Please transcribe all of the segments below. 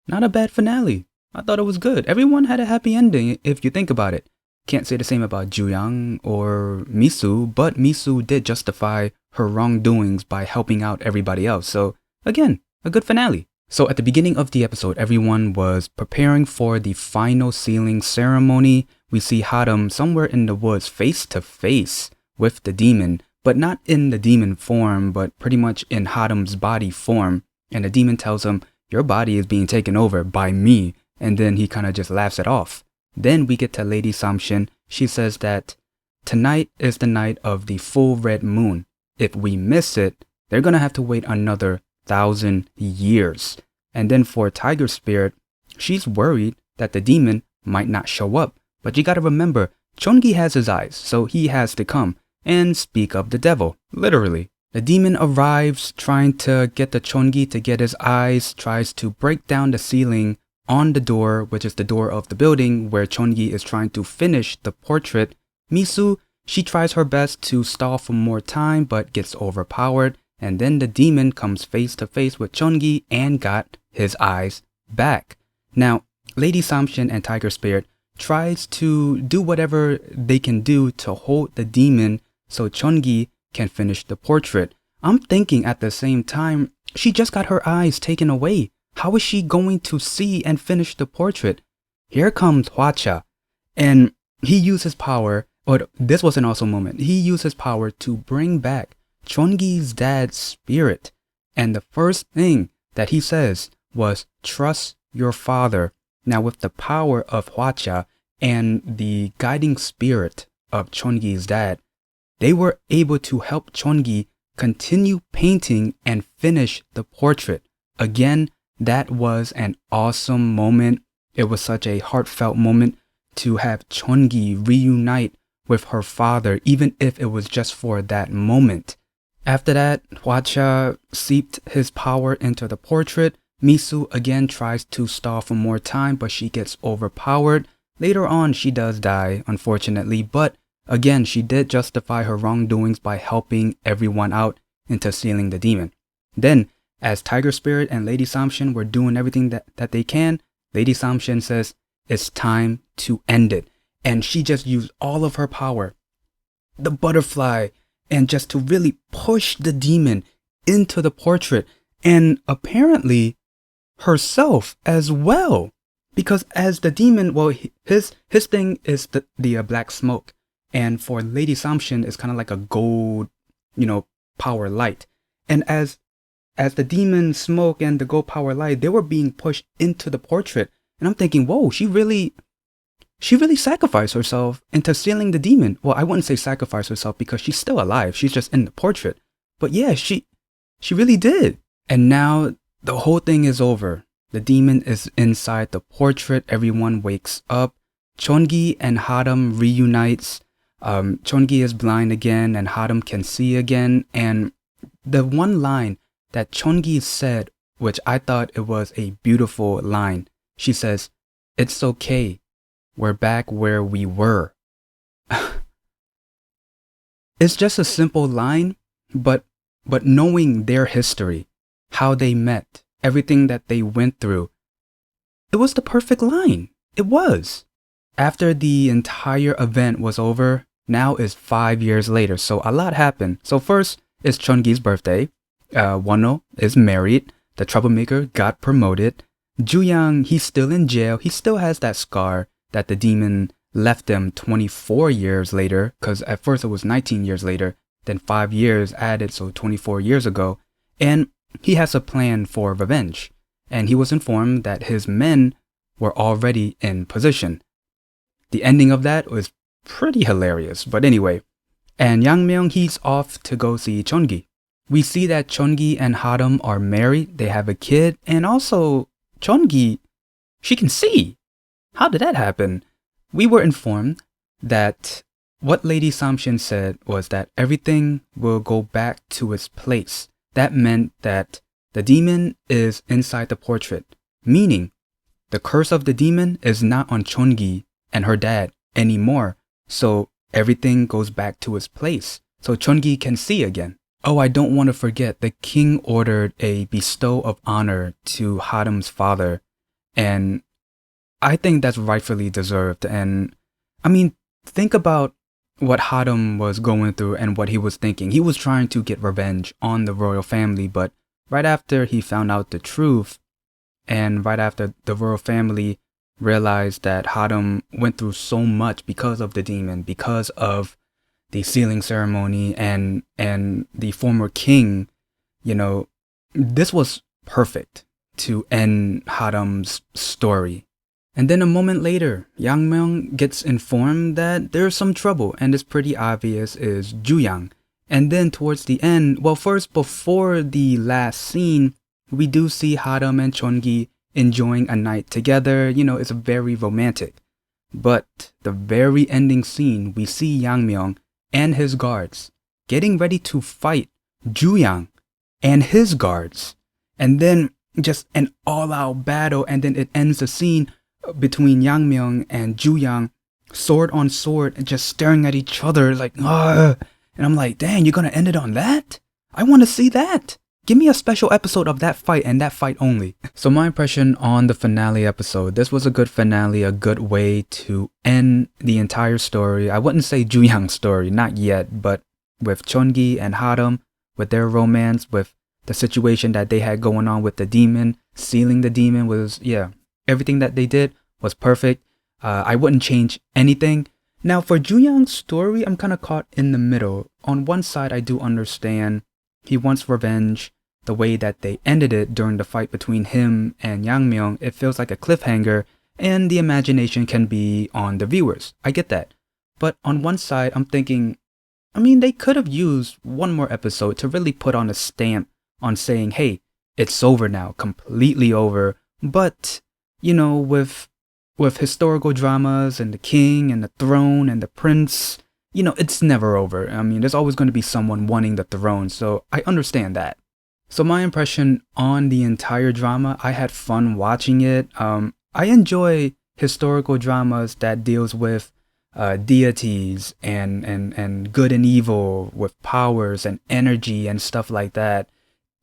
Not a bad finale. I thought it was good. Everyone had a happy ending if you think about it. Can't say the same about Juyang or Misu, but Misu did justify her wrongdoings by helping out everybody else. So, again, a good finale. So at the beginning of the episode, everyone was preparing for the final sealing ceremony. We see Hadam somewhere in the woods face to face with the demon, but not in the demon form, but pretty much in Hadam's body form. And the demon tells him, your body is being taken over by me. And then he kind of just laughs it off. Then we get to Lady Samshin. She says that tonight is the night of the full red moon. If we miss it, they're going to have to wait another 1,000 years. And then for Tiger Spirit, she's worried that the demon might not show up. But you gotta remember, Chongi has his eyes, so he has to come and speak of the devil, literally. The demon arrives trying to get the Chongi to get his eyes, tries to break down the ceiling on the door, which is the door of the building where Chongi is trying to finish the portrait. Misu, she tries her best to stall for more time but gets overpowered. And then the demon comes face to face with Chongi and got his eyes back. Now, Lady Samshin and Tiger Spirit tries to do whatever they can do to hold the demon so Chongi can finish the portrait. I'm thinking at the same time, she just got her eyes taken away. How is she going to see and finish the portrait? Here comes Hwacha, and he uses power, but this was an awesome moment. He uses power to bring back Chongi's dad's spirit. And the first thing that he says was, trust your father. Now with the power of Hwacha and the guiding spirit of Chongi's dad, they were able to help Chongi continue painting and finish the portrait. Again, that was an awesome moment. It was such a heartfelt moment to have Chongi reunite with her father, even if it was just for that moment. After that, Hwacha seeped his power into the portrait. Misu again tries to stall for more time, but she gets overpowered. Later on, she does die, unfortunately, but again, she did justify her wrongdoings by helping everyone out into sealing the demon. Then, as Tiger Spirit and Lady Samshin were doing everything that they can, Lady Samshin says, it's time to end it. And she just used all of her power, the butterfly, and just to really push the demon into the portrait, and apparently herself as well, because as the demon, well, his thing is the black smoke, and for Lady Samshin is kind of like a gold, power light, and as the demon smoke and the gold power light, they were being pushed into the portrait, and I'm thinking, whoa, she really sacrificed herself into sealing the demon. Well, I wouldn't say sacrifice herself because she's still alive. She's just in the portrait. But yeah, she really did. And now the whole thing is over. The demon is inside the portrait. Everyone wakes up. Chongi and Hadam reunites. Chongi is blind again and Hadam can see again. And the one line that Chongi said, which I thought it was a beautiful line. She says, "It's okay. We're back where we were." It's just a simple line, but knowing their history, how they met, everything that they went through, it was the perfect line. It was. After the entire event was over, now is 5 years later, so a lot happened. So first is Chongi's birthday. Wano is married. The troublemaker got promoted. Juyang, he's still in jail. He still has that scar that the demon left him 24 years later, because at first it was 19 years later, then 5 years added, so 24 years ago. And he has a plan for revenge. And he was informed that his men were already in position. The ending of that was pretty hilarious, but anyway. And Yang Myung, he's off to go see Chongi. We see that Chongi and Hadam are married, they have a kid, and also Chongi, she can see. How did that happen? We were informed that what Lady Samshin said was that everything will go back to its place. That meant that the demon is inside the portrait, meaning the curse of the demon is not on Chongi and her dad anymore. So everything goes back to its place. So Chongi can see again. Oh, I don't want to forget, the king ordered a bestow of honor to Hadam's father. And I think that's rightfully deserved. And I mean, think about what Hadam was going through and what he was thinking. He was trying to get revenge on the royal family, but right after he found out the truth, and right after the royal family realized that Hadam went through so much because of the demon, because of the sealing ceremony and the former king, you know, this was perfect to end Hadam's story. And then a moment later, Yang Myung gets informed that there's some trouble, and it's pretty obvious is Juyang. And then towards the end, well, first before the last scene, we do see Hadam and Chongi enjoying a night together. You know, it's very romantic. But the very ending scene, we see Yang Myung and his guards getting ready to fight Juyang and his guards. And then just an all-out battle, and then it ends the scene between Yang Myung and Juyang, sword on sword, and just staring at each other like, ugh. And I'm like, dang, you're gonna end it on that? I want to see that. Give me a special episode of that fight and that fight only. So my impression on the finale episode, this was a good finale, a good way to end the entire story. I wouldn't say Juyang's story, not yet, but with Chongi and Hadam, with their romance, with the situation that they had going on with the demon, sealing the demon was, yeah, everything that they did was perfect. I wouldn't change anything. Now for Juyang's story, I'm kind of caught in the middle. On one side, I do understand he wants revenge. The way that they ended it during the fight between him and Yang Myung, it feels like a cliffhanger, and the imagination can be on the viewers. I get that. But on one side, I'm thinking, I mean, they could have used one more episode to really put on a stamp on saying, hey, it's over now, completely over. But, you know, with historical dramas and the king and the throne and the prince, you know, it's never over. I mean, there's always going to be someone wanting the throne, so I understand that. So my impression on the entire drama, I had fun watching it. I enjoy historical dramas that deals with deities and good and evil, with powers and energy and stuff like that.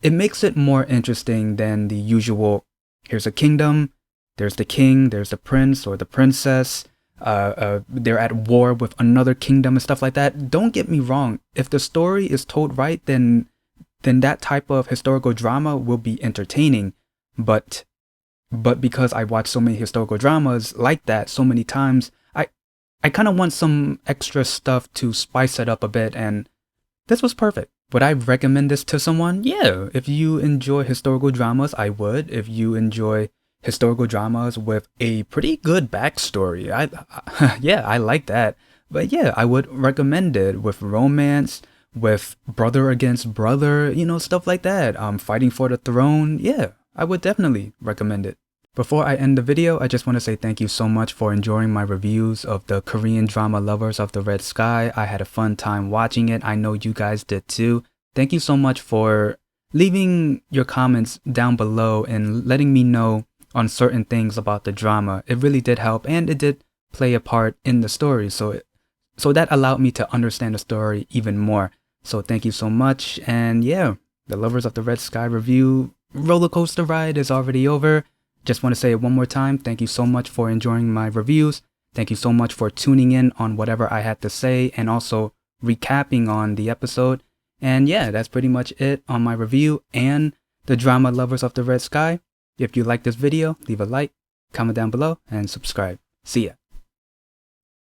It makes it more interesting than the usual, here's a kingdom, there's the king, there's the prince or the princess, they're at war with another kingdom and stuff like that. Don't get me wrong, if the story is told right, then that type of historical drama will be entertaining. But because I watch so many historical dramas like that so many times, I kind of want some extra stuff to spice it up a bit, and this was perfect. Would I recommend this to someone? Yeah, if you enjoy historical dramas, I would. If you enjoy historical dramas with a pretty good backstory, yeah, I like that. But yeah, I would recommend it with romance, with brother against brother, you know, stuff like that. Fighting for the throne. Yeah, I would definitely recommend it. Before I end the video, I just want to say thank you so much for enjoying my reviews of the Korean drama Lovers of the Red Sky. I had a fun time watching it. I know you guys did too. Thank you so much for leaving your comments down below and letting me know on certain things about the drama. It really did help, and it did play a part in the story. So that allowed me to understand the story even more. So thank you so much. And yeah, the Lovers of the Red Sky review roller coaster ride is already over. Just want to say it one more time. Thank you so much for enjoying my reviews. Thank you so much for tuning in on whatever I had to say and also recapping on the episode. And yeah, that's pretty much it on my review and the drama Lovers of the Red Sky. If you like this video, leave a like, comment down below, and subscribe. See ya.